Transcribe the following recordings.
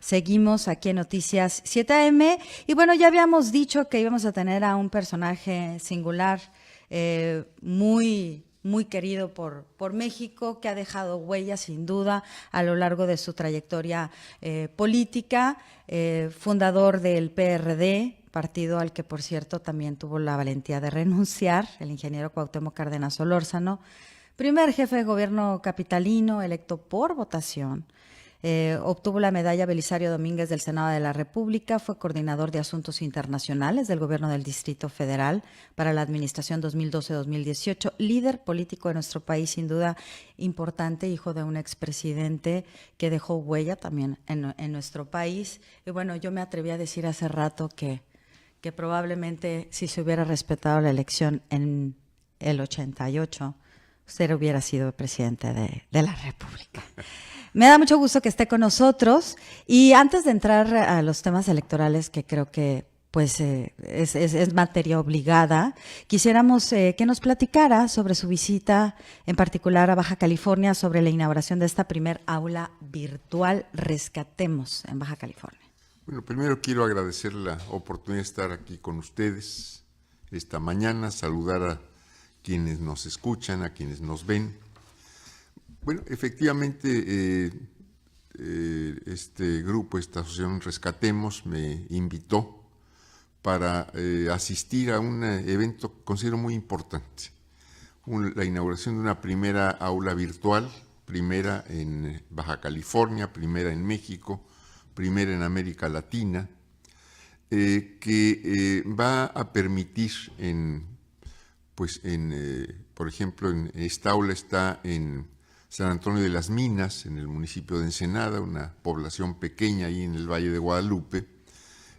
Seguimos aquí en Noticias 7am y bueno, ya habíamos dicho que íbamos a tener a un personaje singular, muy querido por México, que ha dejado huellas sin duda a lo largo de su trayectoria política, fundador del PRD, partido al que por cierto también tuvo la valentía de renunciar, el ingeniero Cuauhtémoc Cárdenas Solórzano, primer jefe de gobierno capitalino electo por votación. Obtuvo la medalla Belisario Domínguez del Senado de la República, fue coordinador de Asuntos Internacionales del Gobierno del Distrito Federal para la administración 2012-2018, líder político de nuestro país, sin duda importante, hijo de un expresidente que dejó huella también en nuestro país. Y bueno, yo me atreví a decir hace rato que probablemente si se hubiera respetado la elección en el 88, usted hubiera sido presidente de la República. Me da mucho gusto que esté con nosotros y antes de entrar a los temas electorales, que creo que pues es materia obligada, quisiéramos que nos platicara sobre su visita, en particular a Baja California, sobre la inauguración de esta primer aula virtual Rescatemos en Baja California. Bueno, primero quiero agradecer la oportunidad de estar aquí con ustedes esta mañana, saludar a quienes nos escuchan, a quienes nos ven. Bueno, efectivamente, este grupo, esta asociación Rescatemos, me invitó para asistir a un evento que considero muy importante, la inauguración de una primera aula virtual, primera en Baja California, primera en México, primera en América Latina, que va a permitir, por ejemplo, en esta aula está en San Antonio de las Minas, en el municipio de Ensenada, una población pequeña ahí en el Valle de Guadalupe.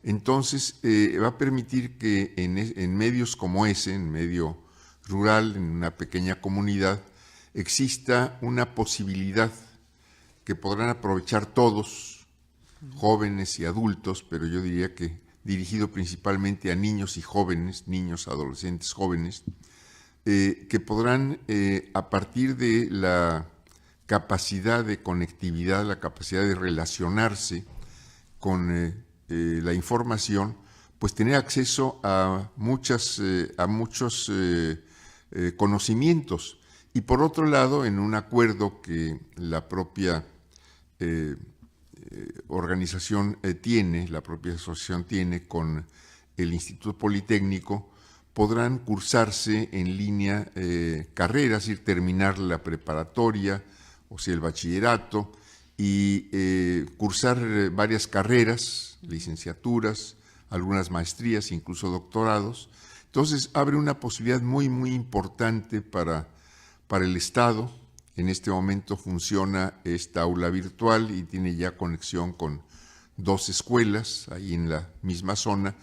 Entonces, va a permitir que en medios como ese, en medio rural, en una pequeña comunidad, exista una posibilidad que podrán aprovechar todos, jóvenes y adultos, pero yo diría que dirigido principalmente a niños y jóvenes, niños, adolescentes, jóvenes, que podrán, a partir de la capacidad de conectividad, la capacidad de relacionarse con la información, pues tener acceso a muchos conocimientos. Y por otro lado, en un acuerdo que la propia organización la propia asociación tiene con el Instituto Politécnico, podrán cursarse en línea carreras, ir terminar la preparatoria, o sea, el bachillerato, y cursar varias carreras, licenciaturas, algunas maestrías, incluso doctorados. Entonces, abre una posibilidad muy importante para el Estado. En este momento funciona esta aula virtual y tiene ya conexión con 2 escuelas ahí en la misma zona,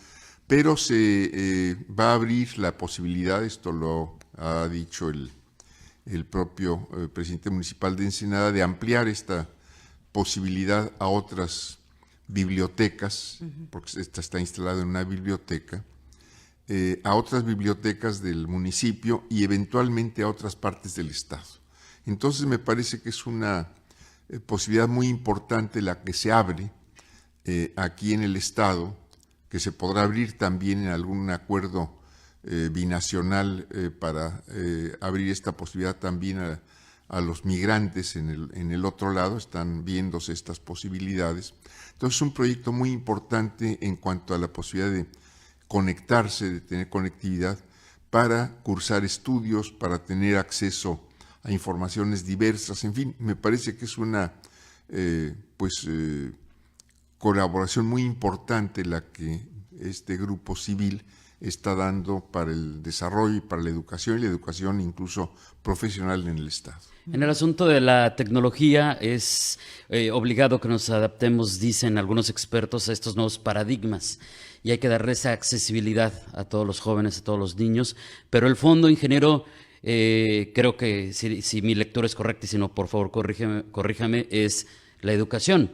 pero se va a abrir la posibilidad, esto lo ha dicho el propio presidente municipal de Ensenada, de ampliar esta posibilidad a otras bibliotecas, porque esta está instalada en una biblioteca, a otras bibliotecas del municipio y eventualmente a otras partes del estado. Entonces me parece que es una posibilidad muy importante la que se abre aquí en el estado, que se podrá abrir también en algún acuerdo binacional para abrir esta posibilidad también a los migrantes en el otro lado. Están viéndose estas posibilidades. Entonces es un proyecto muy importante en cuanto a la posibilidad de conectarse, de tener conectividad para cursar estudios, para tener acceso a informaciones diversas. En fin, me parece que es una colaboración muy importante la que este grupo civil está dando para el desarrollo y para la educación incluso profesional en el Estado. En el asunto de la tecnología es obligado que nos adaptemos, dicen algunos expertos, a estos nuevos paradigmas y hay que darle esa accesibilidad a todos los jóvenes, a todos los niños, pero el fondo, ingeniero, creo que si mi lectura es correcta y si no, por favor, corríjame, es la educación.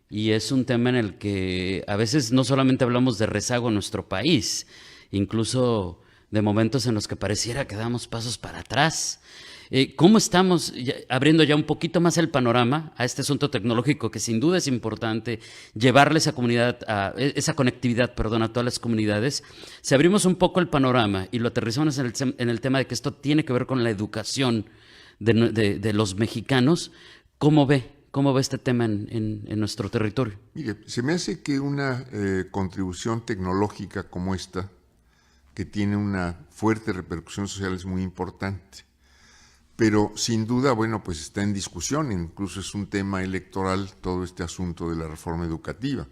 Y es un tema en el que a veces no solamente hablamos de rezago en nuestro país, incluso de momentos en los que pareciera que damos pasos para atrás. ¿Cómo estamos abriendo ya un poquito más el panorama a este asunto tecnológico que sin duda es importante llevarle esa conectividad, perdón, a todas las comunidades? Si abrimos un poco el panorama y lo aterrizamos en el tema de que esto tiene que ver con la educación de los mexicanos, ¿cómo ve este tema en nuestro territorio? Mire, se me hace que una contribución tecnológica como esta, que tiene una fuerte repercusión social, es muy importante. Pero sin duda, bueno, pues está en discusión, incluso es un tema electoral todo este asunto de la reforma educativa.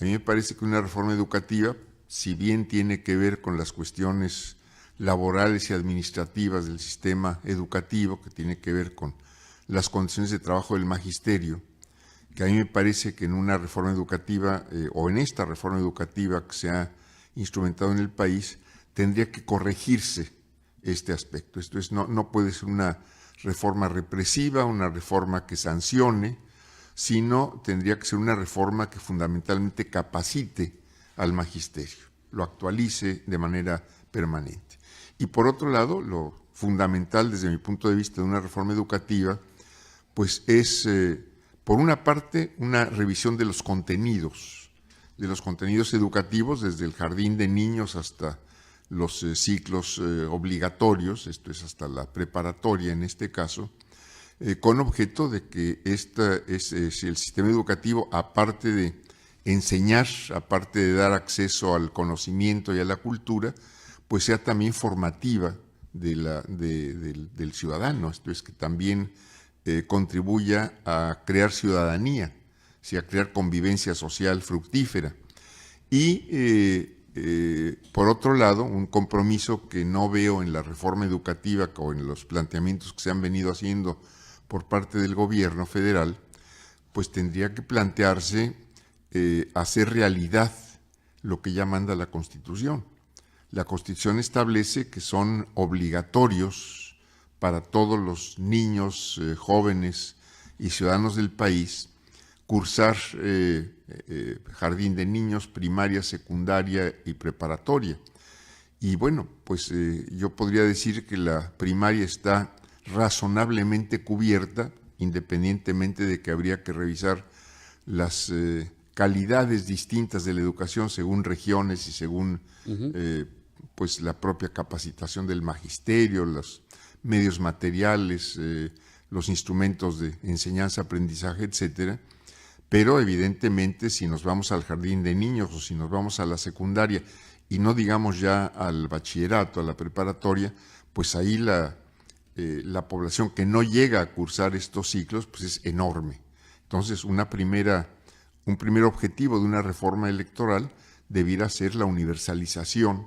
A mí me parece que una reforma educativa, si bien tiene que ver con las cuestiones laborales y administrativas del sistema educativo, que tiene que ver con las condiciones de trabajo del magisterio, que a mí me parece que en una reforma educativa o en esta reforma educativa que se ha instrumentado en el país, tendría que corregirse este aspecto. Esto es, no puede ser una reforma represiva, una reforma que sancione, sino tendría que ser una reforma que fundamentalmente capacite al magisterio, lo actualice de manera permanente. Y por otro lado, lo fundamental desde mi punto de vista de una reforma educativa, pues es, por una parte, una revisión de los contenidos educativos, desde el jardín de niños hasta los ciclos obligatorios, esto es hasta la preparatoria en este caso, con objeto de que el sistema educativo, aparte de enseñar, aparte de dar acceso al conocimiento y a la cultura, pues sea también formativa del ciudadano, esto es que también contribuya a crear ciudadanía, a crear convivencia social fructífera. Y por otro lado, un compromiso que no veo en la reforma educativa o en los planteamientos que se han venido haciendo por parte del gobierno federal, pues tendría que plantearse hacer realidad lo que ya manda la Constitución. La Constitución establece que son obligatorios para todos los niños, jóvenes y ciudadanos del país cursar jardín de niños, primaria, secundaria y preparatoria. Y bueno, pues yo podría decir que la primaria está razonablemente cubierta, independientemente de que habría que revisar las calidades distintas de la educación según regiones y según pues la propia capacitación del magisterio, los medios materiales, los instrumentos de enseñanza, aprendizaje, etcétera. Pero evidentemente si nos vamos al jardín de niños o si nos vamos a la secundaria y no digamos ya al bachillerato, a la preparatoria, pues ahí la población que no llega a cursar estos ciclos pues es enorme. Entonces un primer objetivo de una reforma electoral debiera ser la universalización,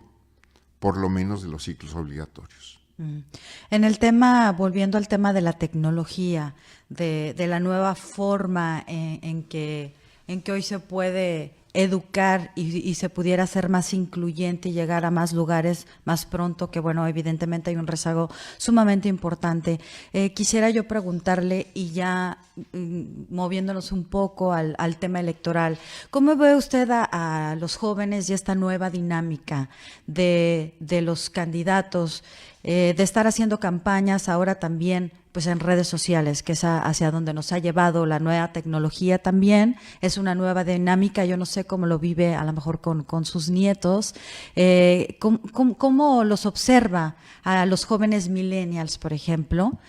por lo menos, de los ciclos obligatorios. En el tema, volviendo al tema de la tecnología, de la nueva forma en que hoy se puede educar y se pudiera ser más incluyente y llegar a más lugares más pronto, que bueno, evidentemente hay un rezago sumamente importante. Quisiera yo preguntarle, y ya moviéndonos un poco al tema electoral, ¿cómo ve usted a los jóvenes y esta nueva dinámica de los candidatos, de estar haciendo campañas ahora también pues en redes sociales, que es hacia donde nos ha llevado la nueva tecnología también? Es una nueva dinámica, yo no sé cómo lo vive a lo mejor con sus nietos. ¿Cómo los observa a los jóvenes millennials, por ejemplo,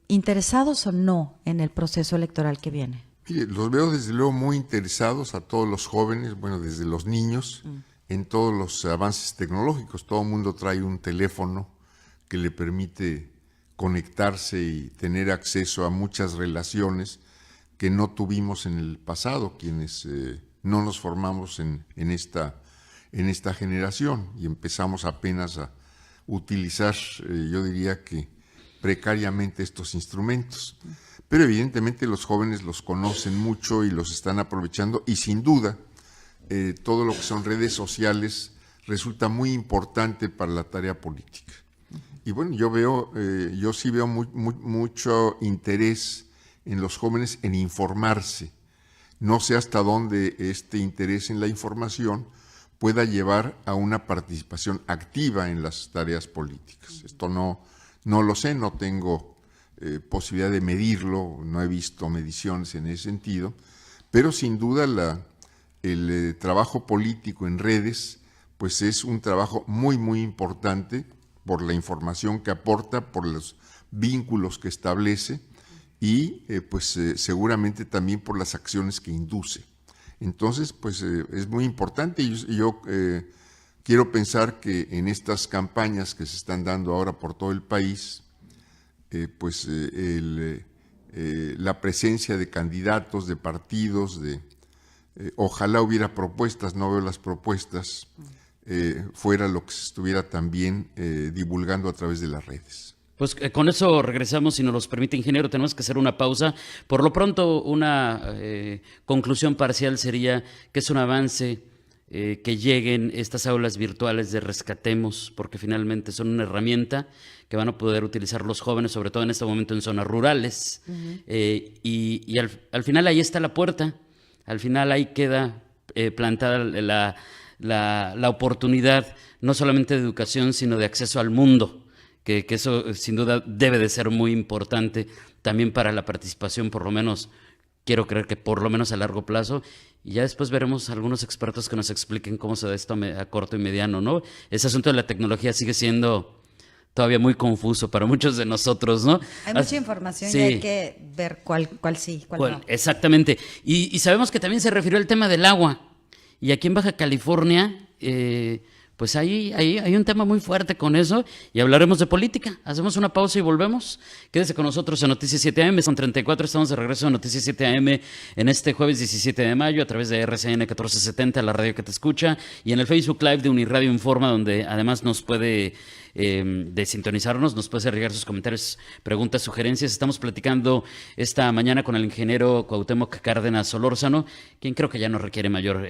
interesados o no en el proceso electoral que viene? Mire, los veo desde luego muy interesados a todos los jóvenes, bueno, desde los niños, en todos los avances tecnológicos. Todo el mundo trae un teléfono que le permite conectarse y tener acceso a muchas relaciones que no tuvimos en el pasado, quienes no nos formamos en esta generación y empezamos apenas a utilizar, yo diría que precariamente, estos instrumentos. Pero evidentemente los jóvenes los conocen mucho y los están aprovechando, y sin duda todo lo que son redes sociales resulta muy importante para la tarea política. Y bueno, yo sí veo mucho interés en los jóvenes en informarse. No sé hasta dónde este interés en la información pueda llevar a una participación activa en las tareas políticas. Esto no No lo sé, no tengo posibilidad de medirlo, no he visto mediciones en ese sentido, pero sin duda el trabajo político en redes pues es un trabajo muy, muy importante por la información que aporta, por los vínculos que establece y seguramente también por las acciones que induce. Entonces, pues es muy importante y yo quiero pensar que en estas campañas que se están dando ahora por todo el país, la presencia de candidatos, de partidos, ojalá hubiera propuestas, no veo las propuestas, fuera lo que se estuviera también divulgando a través de las redes. Pues con eso regresamos, si nos los permite, ingeniero. Tenemos que hacer una pausa. Por lo pronto, una conclusión parcial sería que es un avance que lleguen estas aulas virtuales de Rescatemos, porque finalmente son una herramienta que van a poder utilizar los jóvenes, sobre todo en este momento en zonas rurales. Y al final ahí está la puerta, al final ahí queda plantada la oportunidad, no solamente de educación, sino de acceso al mundo. Que eso sin duda debe de ser muy importante también para la participación, por lo menos, quiero creer que por lo menos a largo plazo, y ya después veremos algunos expertos que nos expliquen cómo se da esto a corto y mediano, ¿no? Ese asunto de la tecnología sigue siendo todavía muy confuso para muchos de nosotros, ¿no? Hay mucha información sí. Y hay que ver cuál sí, cuál no. Exactamente. Y sabemos que también se refirió al tema del agua, y aquí en Baja California pues hay un tema muy fuerte con eso y hablaremos de política. Hacemos una pausa y volvemos. Quédese con nosotros en Noticias 7 AM, son 34, estamos de regreso en Noticias 7 AM en este jueves 17 de mayo a través de RCN 1470, la radio que te escucha, y en el Facebook Live de Uniradio Informa, donde además nos puede de sintonizarnos, nos puede hacer llegar sus comentarios, preguntas, sugerencias. Estamos platicando esta mañana con el ingeniero Cuauhtémoc Cárdenas Solórzano, quien creo que ya no requiere mayor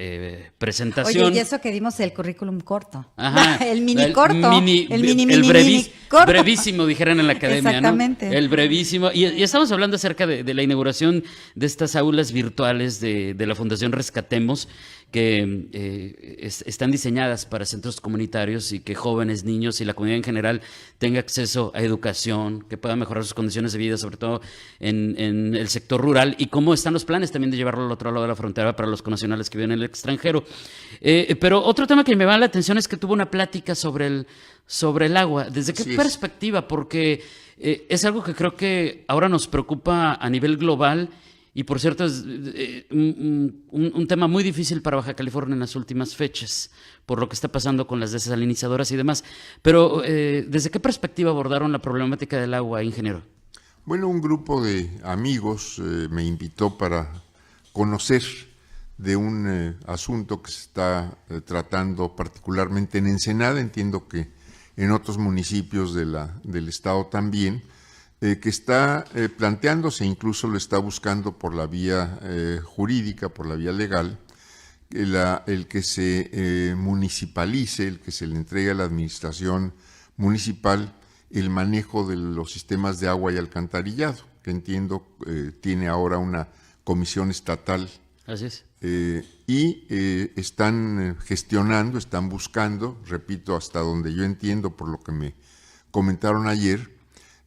presentación. Oye, y eso que dimos el currículum corto. Ajá, el mini corto. El corto. Brevísimo, dijeran en la academia. Exactamente. ¿No? El brevísimo. Y estamos hablando acerca de la inauguración de estas aulas virtuales de la Fundación Rescatemos, que están diseñadas para centros comunitarios y que jóvenes, niños y la comunidad en general tenga acceso a educación, que pueda mejorar sus condiciones de vida, sobre todo en el sector rural, y cómo están los planes también de llevarlo al otro lado de la frontera para los connacionales que viven en el extranjero. Pero otro tema que me llama la atención es que tuvo una plática sobre el agua. ¿Desde qué perspectiva? Porque es algo que creo que ahora nos preocupa a nivel global. Y por cierto, es un tema muy difícil para Baja California en las últimas fechas, por lo que está pasando con las desalinizadoras y demás. Pero, ¿desde qué perspectiva abordaron la problemática del agua, ingeniero? Bueno, un grupo de amigos me invitó para conocer de un asunto que se está tratando particularmente en Ensenada, entiendo que en otros municipios del estado también, que está planteándose, incluso lo está buscando por la vía jurídica, por la vía legal, el que se municipalice, el que se le entregue a la administración municipal el manejo de los sistemas de agua y alcantarillado, que entiendo tiene ahora una comisión estatal. Así es. Están gestionando, están buscando, repito, hasta donde yo entiendo por lo que me comentaron ayer,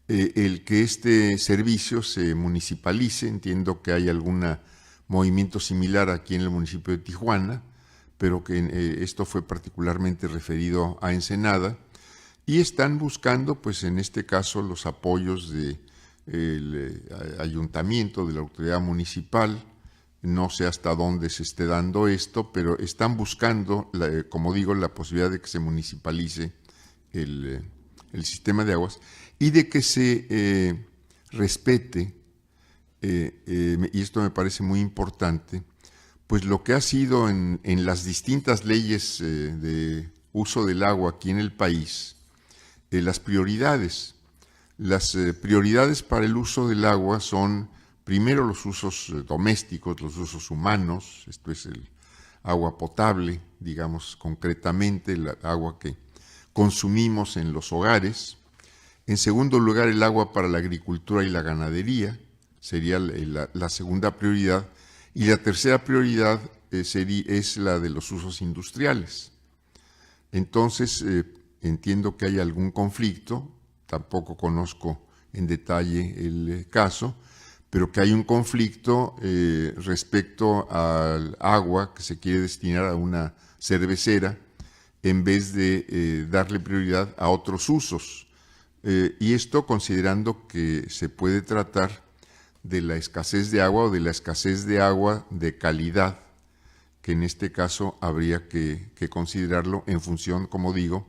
el que este servicio se municipalice. Entiendo que hay algún movimiento similar aquí en el municipio de Tijuana, pero que esto fue particularmente referido a Ensenada, y están buscando, pues en este caso, los apoyos del ayuntamiento, de la autoridad municipal. No sé hasta dónde se esté dando esto, pero están buscando, como digo, la posibilidad de que se municipalice el sistema de aguas y de que se respete, y esto me parece muy importante, pues lo que ha sido en las distintas leyes de uso del agua aquí en el país, las prioridades. Las prioridades para el uso del agua son, primero, los usos domésticos, los usos humanos, esto es el agua potable, digamos concretamente, el agua que consumimos en los hogares. En segundo lugar, el agua para la agricultura y la ganadería, sería la segunda prioridad. Y la tercera prioridad es la de los usos industriales. Entonces, entiendo que hay algún conflicto, tampoco conozco en detalle el caso, pero que hay un conflicto respecto al agua que se quiere destinar a una cervecera en vez de darle prioridad a otros usos. Y esto considerando que se puede tratar de la escasez de agua o de la escasez de agua de calidad, que en este caso habría que considerarlo en función, como digo,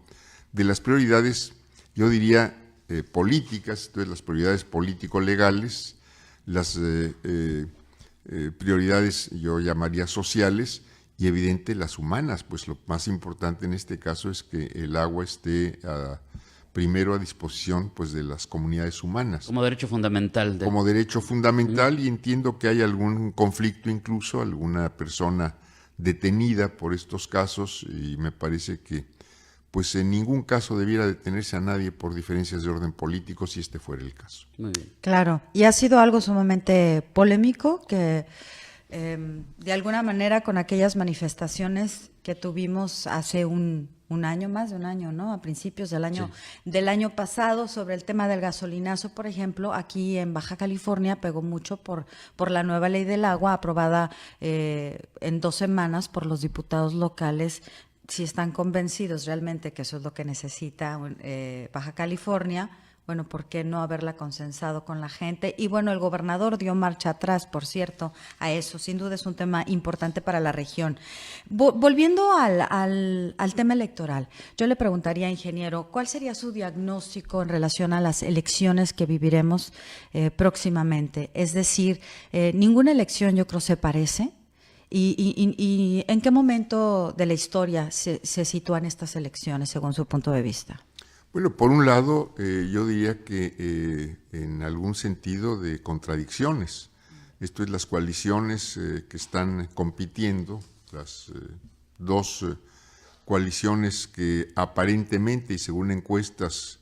de las prioridades, yo diría, políticas, entonces las prioridades político-legales, las prioridades yo llamaría sociales y evidente las humanas, pues lo más importante en este caso es que el agua esté primero a disposición pues de las comunidades humanas. Como derecho fundamental. Como derecho fundamental, y entiendo que hay algún conflicto, incluso alguna persona detenida por estos casos, y me parece que pues en ningún caso debiera detenerse a nadie por diferencias de orden político si este fuera el caso. Muy bien. Claro, y ha sido algo sumamente polémico que de alguna manera con aquellas manifestaciones que tuvimos hace un año, más de un año, ¿no? A principios del año pasado sobre el tema del gasolinazo, por ejemplo, aquí en Baja California pegó mucho por la nueva ley del agua aprobada en 2 semanas por los diputados locales. Si están convencidos realmente que eso es lo que necesita Baja California, bueno, ¿por qué no haberla consensado con la gente? Y bueno, el gobernador dio marcha atrás, por cierto, a eso. Sin duda es un tema importante para la región. Volviendo al tema electoral, yo le preguntaría, ingeniero, ¿cuál sería su diagnóstico en relación a las elecciones que viviremos próximamente? Es decir, ninguna elección yo creo se parece. ¿Y en qué momento de la historia se sitúan estas elecciones según su punto de vista? Bueno, por un lado, yo diría que en algún sentido de contradicciones. Esto es las coaliciones que están compitiendo, las dos coaliciones que aparentemente y según encuestas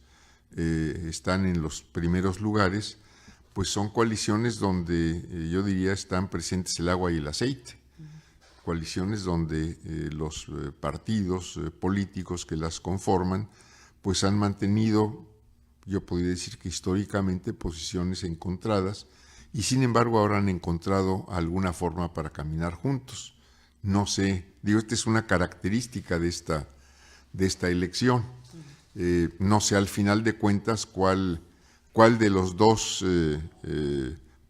están en los primeros lugares, pues son coaliciones donde yo diría están presentes el agua y el aceite. Coaliciones donde los partidos políticos que las conforman pues han mantenido, yo podría decir que históricamente, posiciones encontradas y sin embargo ahora han encontrado alguna forma para caminar juntos. No sé, digo, esta es una característica de esta elección. No sé al final de cuentas cuál de los dos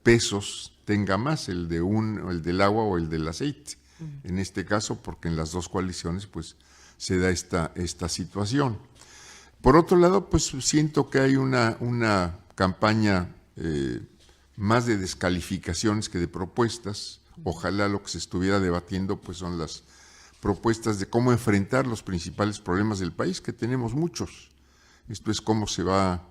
pesos tenga más, el del agua o el del aceite. En este caso, porque en las dos coaliciones pues se da esta situación. Por otro lado, pues siento que hay una campaña más de descalificaciones que de propuestas. Ojalá lo que se estuviera debatiendo pues son las propuestas de cómo enfrentar los principales problemas del país, que tenemos muchos. Esto es cómo se va,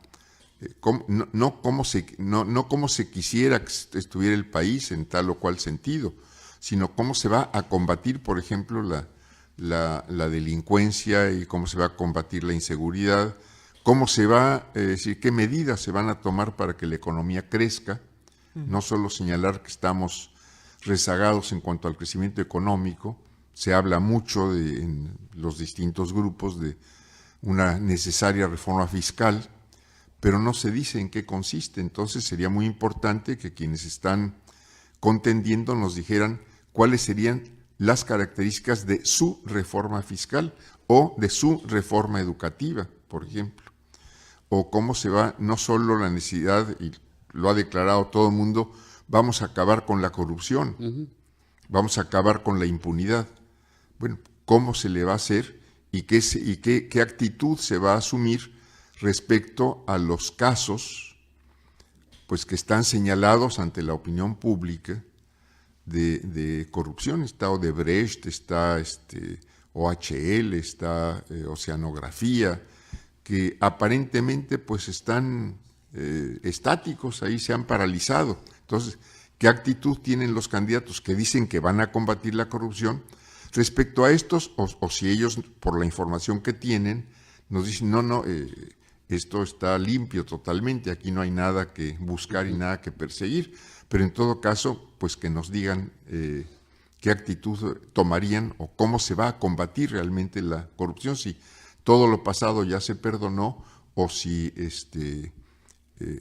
no cómo se quisiera que estuviera el país en tal o cual sentido, sino cómo se va a combatir, por ejemplo, la delincuencia y cómo se va a combatir la inseguridad, cómo se va, decir, qué medidas se van a tomar para que la economía crezca, no solo señalar que estamos rezagados en cuanto al crecimiento económico, se habla mucho en los distintos grupos de una necesaria reforma fiscal, pero no se dice en qué consiste. Entonces sería muy importante que quienes están contendiendo nos dijeran cuáles serían las características de su reforma fiscal o de su reforma educativa, por ejemplo, o cómo se va, no solo la necesidad, y lo ha declarado todo el mundo, vamos a acabar con la corrupción, vamos a acabar con la impunidad. Bueno, ¿cómo se le va a hacer y qué actitud se va a asumir respecto a los casos pues, que están señalados ante la opinión pública de corrupción? Está Odebrecht, está OHL, está Oceanografía, que aparentemente pues están estáticos, ahí se han paralizado. Entonces, ¿qué actitud tienen los candidatos que dicen que van a combatir la corrupción respecto a estos? O si ellos, por la información que tienen, nos dicen, no, esto está limpio totalmente, aquí no hay nada que buscar y nada que perseguir, pero en todo caso, pues que nos digan qué actitud tomarían o cómo se va a combatir realmente la corrupción, si todo lo pasado ya se perdonó o si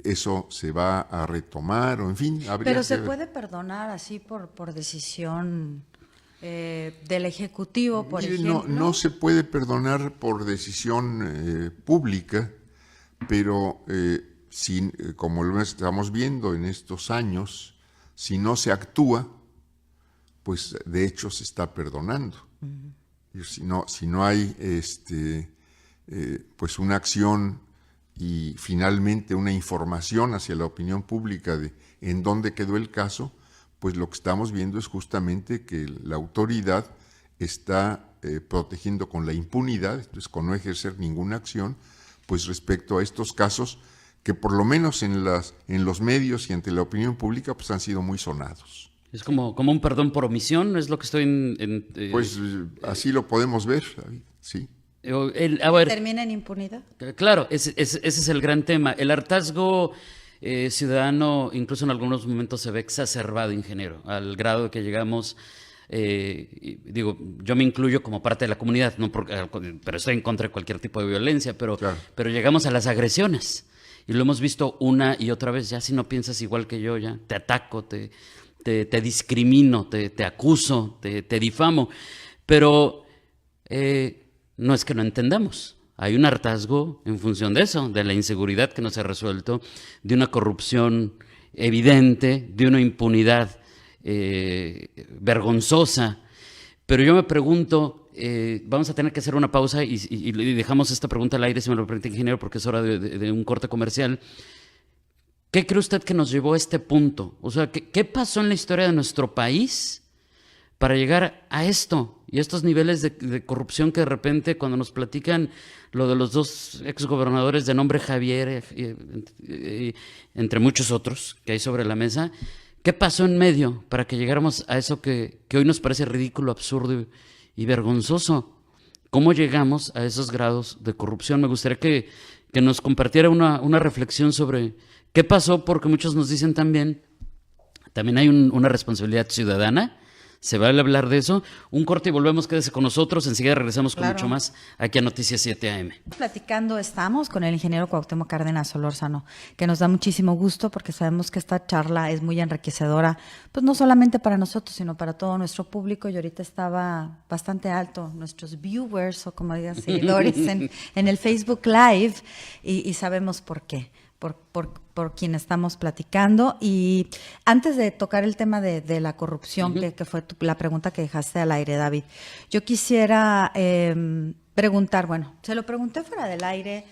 eso se va a retomar, o en fin, habría Pero que se ver. puede perdonar así por decisión del Ejecutivo, por Mire, ejemplo. no se puede perdonar por decisión pública, pero como lo estamos viendo en estos años, si no se actúa, pues de hecho se está perdonando. Y si no hay pues una acción y finalmente una información hacia la opinión pública de en dónde quedó el caso, pues lo que estamos viendo es justamente que la autoridad está protegiendo con la impunidad, entonces con no ejercer ninguna acción, pues respecto a estos casos que por lo menos en los medios y ante la opinión pública pues han sido muy sonados. Es como un perdón por omisión, es lo que estoy Pues así lo podemos ver, David, sí. A ver, ¿Termina en impunidad? claro, ese es el gran tema. El hartazgo ciudadano, incluso en algunos momentos, se ve exacerbado, ingeniero, al grado de que llegamos, digo, yo me incluyo como parte de la comunidad, no pero estoy en contra de cualquier tipo de violencia, pero llegamos a las agresiones. Y lo hemos visto una y otra vez. Ya si no piensas igual que yo, ya te ataco, te discrimino, te acuso, te difamo. Pero no es que no entendamos. Hay un hartazgo en función de eso, de la inseguridad que no se ha resuelto, de una corrupción evidente, de una impunidad vergonzosa. Pero yo me pregunto, vamos a tener que hacer una pausa y dejamos esta pregunta al aire, si me lo permite, ingeniero, porque es hora de un corte comercial. ¿Qué cree usted que nos llevó a este punto? O sea, ¿qué pasó en la historia de nuestro país para llegar a esto y estos niveles de corrupción que de repente, cuando nos platican lo de los dos exgobernadores de nombre Javier, entre muchos otros que hay sobre la mesa, qué pasó en medio para que llegáramos a eso que hoy nos parece ridículo, absurdo y vergonzoso? ¿Cómo llegamos a esos grados de corrupción? Me gustaría que nos compartiera una reflexión sobre qué pasó, porque muchos nos dicen también hay una responsabilidad ciudadana. Se vale hablar de eso. Un corte y volvemos, quédese con nosotros. Enseguida regresamos con mucho más aquí a Noticias 7 AM. Platicando estamos con el ingeniero Cuauhtémoc Cárdenas Solórzano, que nos da muchísimo gusto porque sabemos que esta charla es muy enriquecedora, pues no solamente para nosotros, sino para todo nuestro público. Y ahorita estaba bastante alto nuestros viewers, o como digan, seguidores en el Facebook Live, y sabemos por qué. Por quien estamos platicando. Y antes de tocar el tema de la corrupción, que fue la pregunta que dejaste al aire, David, yo quisiera preguntar, bueno, se lo pregunté fuera del aire,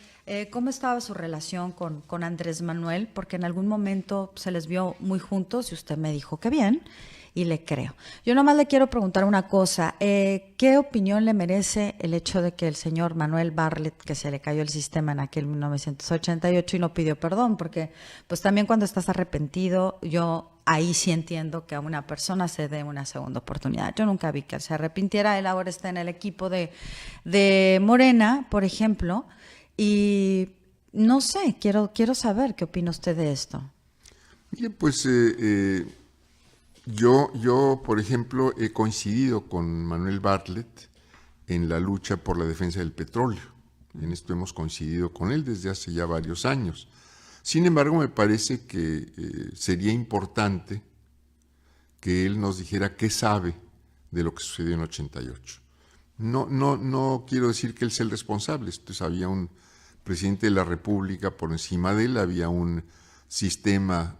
¿cómo estaba su relación con Andrés Manuel? Porque en algún momento se les vio muy juntos y usted me dijo que bien, y le creo. Yo nomás le quiero preguntar una cosa, ¿qué opinión le merece el hecho de que el señor Manuel Bartlett, que se le cayó el sistema en aquel 1988 y no pidió perdón? Porque pues también cuando estás arrepentido, yo ahí sí entiendo que a una persona se dé una segunda oportunidad. Yo nunca vi que él se arrepintiera. Él ahora está en el equipo de Morena, por ejemplo, y no sé, quiero saber qué opina usted de esto. Mire, pues yo, por ejemplo, he coincidido con Manuel Bartlett en la lucha por la defensa del petróleo. En esto hemos coincidido con él desde hace ya varios años. Sin embargo, me parece que sería importante que él nos dijera qué sabe de lo que sucedió en 88. No quiero decir que él sea el responsable. Entonces, había un presidente de la República por encima de él, había un sistema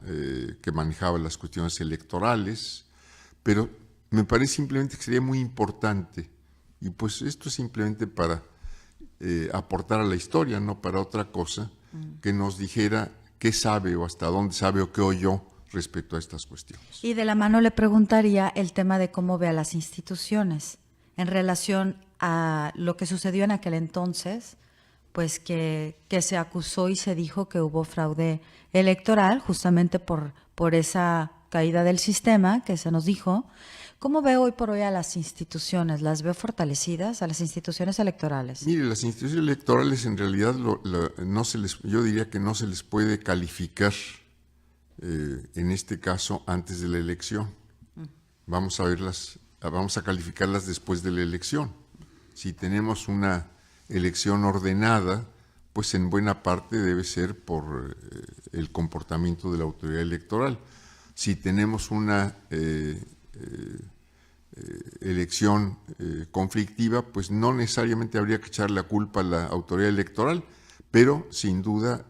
que manejaba las cuestiones electorales, pero me parece simplemente que sería muy importante, y pues esto es simplemente para aportar a la historia, no para otra cosa, que nos dijera qué sabe o hasta dónde sabe o qué oyó respecto a estas cuestiones. Y de la mano le preguntaría el tema de cómo ve a las instituciones en relación a lo que sucedió en aquel entonces, pues que se acusó y se dijo que hubo fraude electoral justamente por esa caída del sistema que se nos dijo. ¿Cómo ve hoy por hoy a las instituciones? ¿Las veo fortalecidas, a las instituciones electorales? Mire, las instituciones electorales en realidad yo diría que no se les puede calificar en este caso antes de la elección. Vamos a calificarlas después de la elección. Si tenemos una elección ordenada, pues en buena parte debe ser por el comportamiento de la autoridad electoral. Si tenemos una elección conflictiva, pues no necesariamente habría que echar la culpa a la autoridad electoral, pero sin duda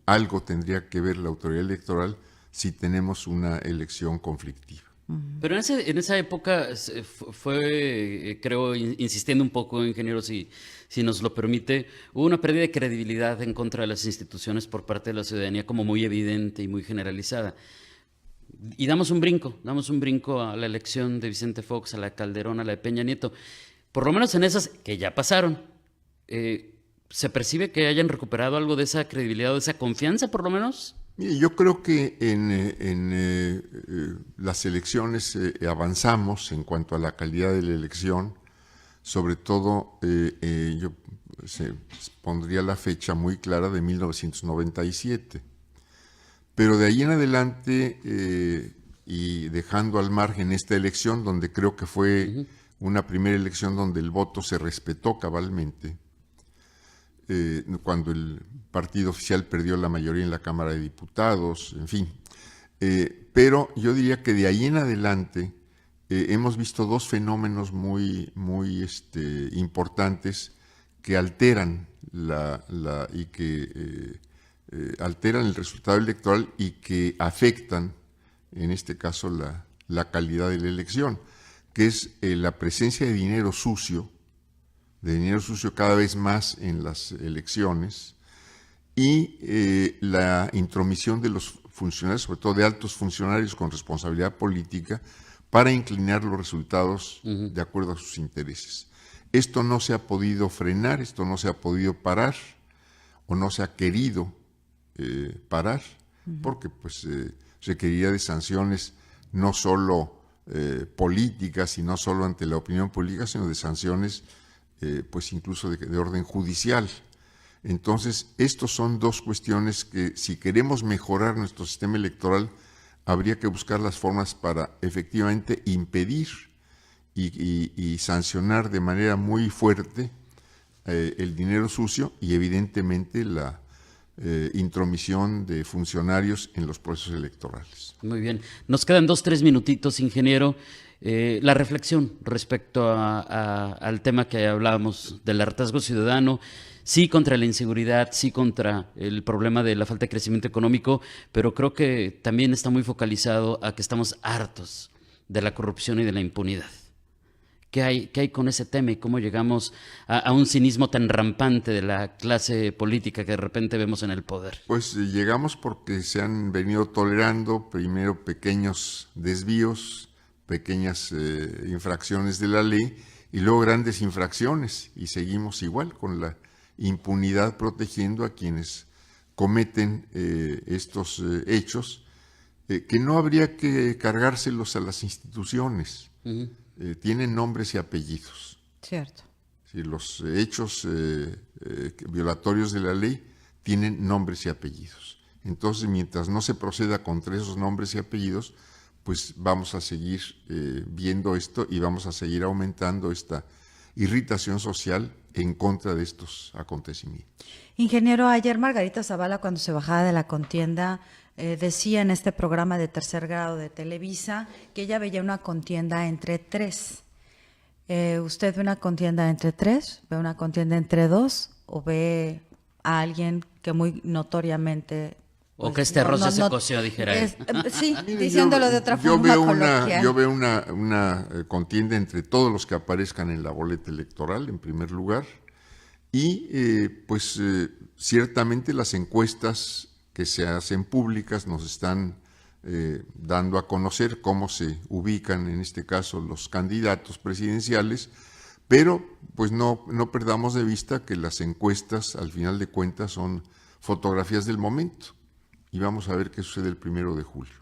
algo tendría que ver la autoridad electoral si tenemos una elección conflictiva. Pero en esa época fue, creo, insistiendo un poco, ingeniero, si nos lo permite, hubo una pérdida de credibilidad en contra de las instituciones por parte de la ciudadanía como muy evidente y muy generalizada. Y damos un brinco a la elección de Vicente Fox, a la Calderón, a la de Peña Nieto. Por lo menos en esas que ya pasaron, ¿se percibe que hayan recuperado algo de esa credibilidad o de esa confianza, por lo menos? Mire, yo creo que en las elecciones avanzamos en cuanto a la calidad de la elección. Sobre todo, yo pondría la fecha muy clara de 1997. Pero de ahí en adelante, y dejando al margen esta elección, donde creo que fue una primera elección donde el voto se respetó cabalmente, cuando el partido oficial perdió la mayoría en la Cámara de Diputados, en fin. Pero yo diría que de ahí en adelante hemos visto dos fenómenos muy importantes que alteran alteran el resultado electoral y que afectan, en este caso, la calidad de la elección, que es la presencia de dinero sucio cada vez más en las elecciones y la intromisión de los funcionarios, sobre todo de altos funcionarios con responsabilidad política, para inclinar los resultados de acuerdo a sus intereses. Esto no se ha podido frenar, esto no se ha podido parar o no se ha querido parar, porque pues requeriría de sanciones no solo políticas y no solo ante la opinión pública, sino de sanciones pues incluso de orden judicial. Entonces, estos son dos cuestiones que, si queremos mejorar nuestro sistema electoral, habría que buscar las formas para efectivamente impedir y sancionar de manera muy fuerte el dinero sucio y evidentemente la intromisión de funcionarios en los procesos electorales. Muy bien. Nos quedan 2-3 minutitos, ingeniero. La reflexión respecto al tema que hablábamos del hartazgo ciudadano, sí contra la inseguridad, sí contra el problema de la falta de crecimiento económico, pero creo que también está muy focalizado a que estamos hartos de la corrupción y de la impunidad. ¿Qué hay con ese tema y cómo llegamos a un cinismo tan rampante de la clase política que de repente vemos en el poder? Pues llegamos porque se han venido tolerando primero pequeños desvíos, pequeñas infracciones de la ley y luego grandes infracciones, y seguimos igual con la impunidad protegiendo a quienes cometen estos hechos, que no habría que cargárselos a las instituciones. Tienen nombres y apellidos. Cierto. Si los hechos violatorios de la ley tienen nombres y apellidos. Entonces, mientras no se proceda contra esos nombres y apellidos, pues vamos a seguir viendo esto y vamos a seguir aumentando esta irritación social en contra de estos acontecimientos. Ingeniero, ayer Margarita Zavala, cuando se bajaba de la contienda, decía en este programa de Tercer Grado de Televisa que ella veía una contienda entre tres. ¿Usted ve una contienda entre tres? ¿Ve una contienda entre dos? ¿O ve a alguien que muy notoriamente... O que este arroz se coció, dijera él. Sí, diciéndolo de otra forma coloquial. Yo veo una contienda entre todos los que aparezcan en la boleta electoral, en primer lugar, y ciertamente las encuestas que se hacen públicas nos están dando a conocer cómo se ubican, en este caso, los candidatos presidenciales, pero pues no perdamos de vista que las encuestas, al final de cuentas, son fotografías del momento. Y vamos a ver qué sucede el 1 de julio.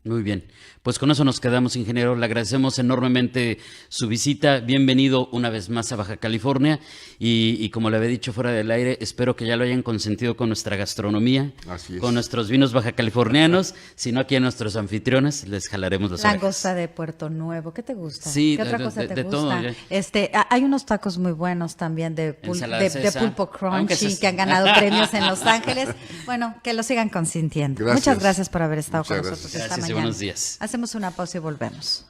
Muy bien, pues con eso nos quedamos, ingeniero. Le agradecemos enormemente su visita. Bienvenido una vez más a Baja California y como le había dicho fuera del aire, espero que ya lo hayan consentido con nuestra gastronomía, Así es. con nuestros vinos baja californianos, si no aquí a nuestros anfitriones les jalaremos las orejas. Langosta de Puerto Nuevo, ¿qué te gusta? Sí, ¿Qué otra de- cosa de- te de gusta? todo, Hay unos tacos muy buenos también de Ensalada César, pulpo aunque crunchy se- que han ganado premios en Los Ángeles. Bueno, que lo sigan consintiendo. Gracias. Muchas gracias por haber estado Muchas con gracias. nosotros esta Gracias y mañana. buenos días. Hacemos una pausa y volvemos.